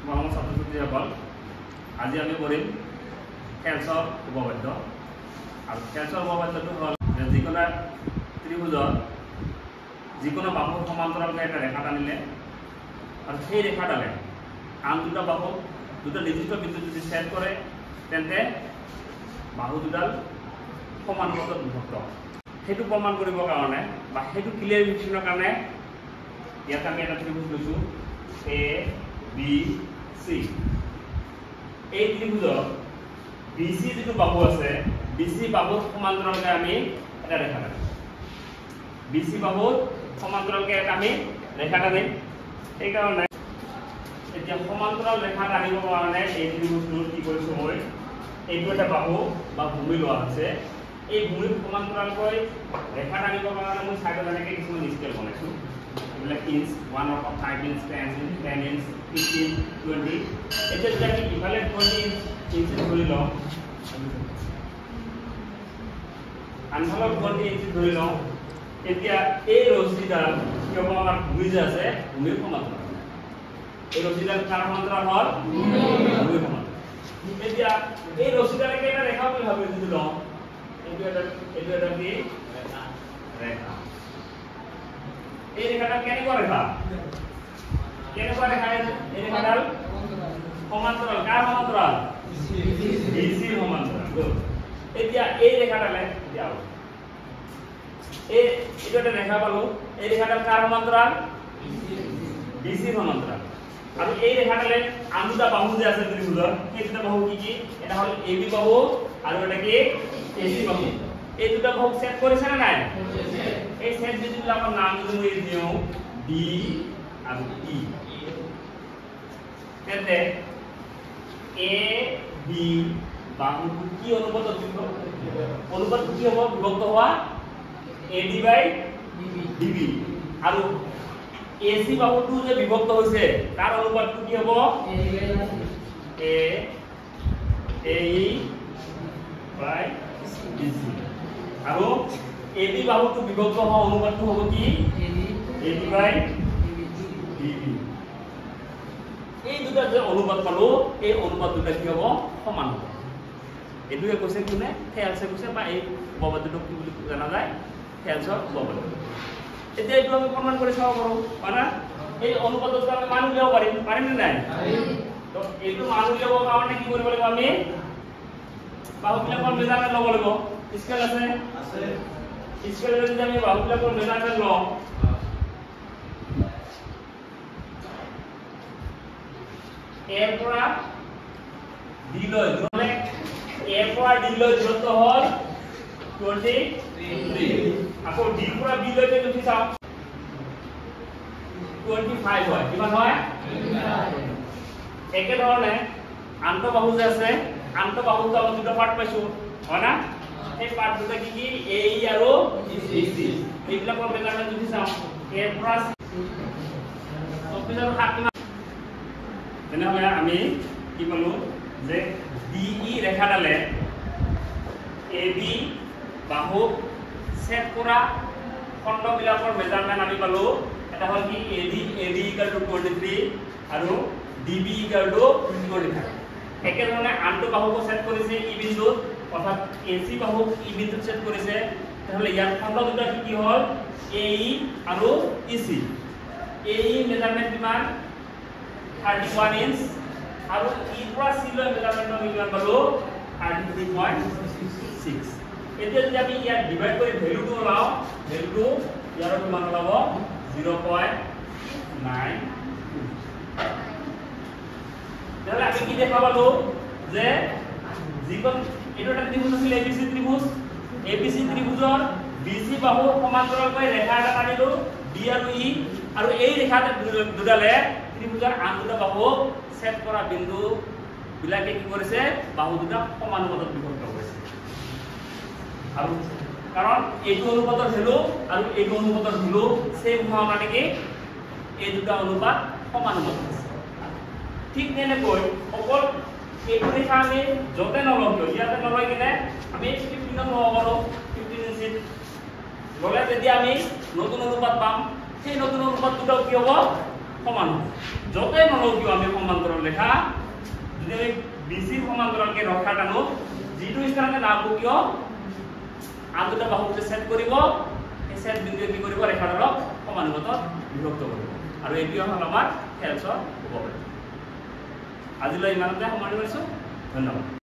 মৰমৰ ছাত্ৰ-ছাত্ৰীসকল, আজি আমি কৰিম খেলচৰ উপপাদ্য। আৰু খেলচৰ উপপাদ্যটো হ'ল যে যিকোনো ত্ৰিভুজৰ যিকোনো বাহুৰ সমান্তৰালকৈ এটা ৰেখা টানিলে আৰু সেই ৰেখাডালে আন দুটা বাহু দুটা নিৰ্দিষ্ট বিন্দুত যদি ছেদ কৰে তেন্তে বাহু দুডাল সমানুপাতত বিভক্ত। সেইটো প্ৰমাণ কৰিবৰ কাৰণে বা সেইটো ক্লিয়াৰিফিকেশ্যনৰ কাৰণে ইয়াত আমি এটা ত্ৰিভুজ লৈছোঁ এ বি চি। এই ত্ৰিভুজৰ বি চি যিটো বাহু আছে বি চি বাহুৰ সমান্তৰালকৈ আমি এটা ৰেখা টানিম। বি চি বাহুৰ সমান্তৰালকৈ এটা আমি ৰেখা টানিম। সেইকাৰণে এতিয়া সমান্তৰাল ৰেখা টানিবৰ কাৰণে এই ত্ৰিভুজটোৰ কি কৰিছোঁ মই এইটো এটা বাহু বা ভূমি লোৱা হৈছে। এই ভূমিৰ সমান্তৰালকৈ ৰেখা টানিবৰ কাৰণে মই চাইডত এনেকৈ কিছুমান স্কেল বনাইছোঁ। এইবিলাক ইঞ্চ 1 of 5 inch 10 inch 15 20। এতিয়া যদি আমি ইফালে 20 ইঞ্চি ধৰি লওঁ আনফালে 20 ইঞ্চি ধৰি লওঁ, এতিয়া এই ৰছীডাল কি হ'ব আমাৰ ভূমি যে আছে ভূমিৰ সমান্তৰাল। এই ৰছীডাল কাৰ সমান্তৰাল হ'ল ভূমিৰ সমান্তৰাল। এতিয়া এই ৰছীডালকে এটা ৰেখা বুলি ভাবি যদি লওঁ এইটো এটা কি ৰেখা। এই ৰেখাডাল কেনেকুৱা ৰেখা এই ৰেখাডাল সমান্তৰাল কাৰ সমান্তৰাল বিচিৰ সমান্তৰাল। এতিয়া এই ৰেখাডালে এইটো এটা ৰেখা পালো, এই ৰেখাডাল কাৰ সমান্তৰাল বিচিৰ সমান্তৰাল। আৰু এই ৰেখাডালে আন দুটা বাহু যে আছে ত্ৰিভুজৰ সেই দুটা বাহু কি এটা হ'ল এ বি বাহু আৰু এটা কি এ চি বাহু। এই দুটা বাহু ছেদ কৰিছে নে নাই? এই ছেদ বিন্দুবিলাকৰ নাম যদি মই দিওঁ ডি আৰু ই, তেন্তে এ বি বাহুটো কি অনুপাতত অনুপাতটো কি হ'ব বিভক্ত হোৱা এ ডি বাই ডিবি। আৰু এ চি বাহুটো যে বিভক্ত হৈছে তাৰ অনুপাতটো কি হ'ব এ ই বাই ডিচি। আৰু এ বি বাহুটো বিভক্ত হোৱা অনুপাতটো হ'ব কি এ বি বাই ডিবি। এই দুটা যে অনুপাত পালো এই অনুপাত দুটা কি হ'ব সমান হ'ব। এইটোৱে কৈছে কোনে খেলছে কৈছে বা এই উপপাদ্যটো কি বুলি জনা যায় খেলছৰ উপপাদ্য। এতিয়া এইটো আমি প্ৰমাণ কৰি চাব পাৰোঁ হয় না? এই অনুপাতটো আমি মান উলিয়াব পাৰিম নে নাই? তো এইটো মান উলিয়াবৰ কাৰণে কি কৰিব লাগিব আমি বাহুবিলাকৰ মেজাৰমেণ্ট ল'ব লাগিব। স্কেল আছে স্কেল যদি আমি বাহুবিলাকৰ মেজাৰমেণ্ট লওঁ এ পৰা ডি লৈ মানে এ পৰা ডি লৈ দূৰত্ব হ'ল 23। আকৌ ডি পৰা বি লৈ যদি চাওঁ 25 হয়। কিমান হয়? 25। একেধৰণে আন্তঃবাহু যে আছে আন্তঃবাহুটো আমি দুটা পাৰ্ট পাইছো হয় না? এই পাৰ্ট দুটা কি এ ই আৰু ই চি। এইবিলাকৰ মেজাৰমেণ্ট যদি চাওঁ এ পৰা 24 আৰু 7 কিমান? তেনেহ'লে আমি কি পালো যে ডি ই ৰেখাডালে এ বি বাহুক ছেদ কৰা খণ্ডবিলাকৰ মেজাৰমেণ্ট আমি পালো। এটা হ'ল কি এ ডি ইকুৱেল টু 23 আৰু ডি বি ইকুৱেল টু 25। একেধৰণে আনটো বাহুকো ছেদ কৰিছে ই বিন্দুত অৰ্থাৎ এ চি বাহুক ই বিন্দুত ছেদ কৰিছে। তেতিয়াহ'লে ইয়াৰ খণ্ড দুটা কি হ'ল এ ই আৰু ই চি। এ ই মেজাৰমেণ্ট কিমান 31 ইঞ্চ আৰু ই পৰা চি লৈ মেজাৰমেণ্ট আমি কিমান পালো 33.6। এতিয়া যদি আমি ইয়াত ডিভাইড কৰি ভ্যালুটো ওলাও ভ্যালুটো ইয়াৰ কিমান ওলাব 0.9। তাহলে আমি কি দেখা পালো যে যিকোন এটা ত্ৰিভুজ আছিল এবিসি ত্ৰিভুজ। এবিসি ত্ৰিভুজৰ বিসি বাহু সমান্তৰালকৈ ৰেখা এটা টানিলো ডি আৰু ই আৰু এই ৰেখাতে দুডালে ত্ৰিভুজৰ আন দুটা বাহু ছেদ কৰা বিন্দু বিলাকে কি কৰিছে বাহু দুটা সমানুপাতত বিভক্ত কৰিছে। আৰু কাৰণ এইটো অনুপাতৰ ভ্যালু আৰু এইটো অনুপাতৰ ভ্যালু সেম হোৱা মানে কি এই দুটা অনুপাত সমানুপাত আছে। ঠিক তেনেকৈ অকল এইটো ৰেখা আমি যতে নলওঁ কিয় ইয়াতে নলয় কিনে আমি 15 ল'ব পাৰোঁ 15 ইঞ্চিত ল'লে তেতিয়া আমি নতুন অনুপাত পাম। সেই নতুন অনুপাত দুটাও কি হ'ব সমান হ'ব য'তেই নলওঁ কিয় আমি সমান্তৰাল ৰেখা যদি আমি BC সমান্তৰালকে ৰেখা টানো যিটো স্থানতে নাহব কিয় আন দুটা বাহুকে ছেদ কৰিব এই ছেদ বিন্দুৱে কি কৰিব ৰেখাডালক সমানুপাতত বিভক্ত কৰিব আৰু এইটো হ'ল আমাৰ খেলছৰ উপপাদ্য আজিলৈ ইমানতে সামৰণি মাৰিছোঁ ধন্যবাদ।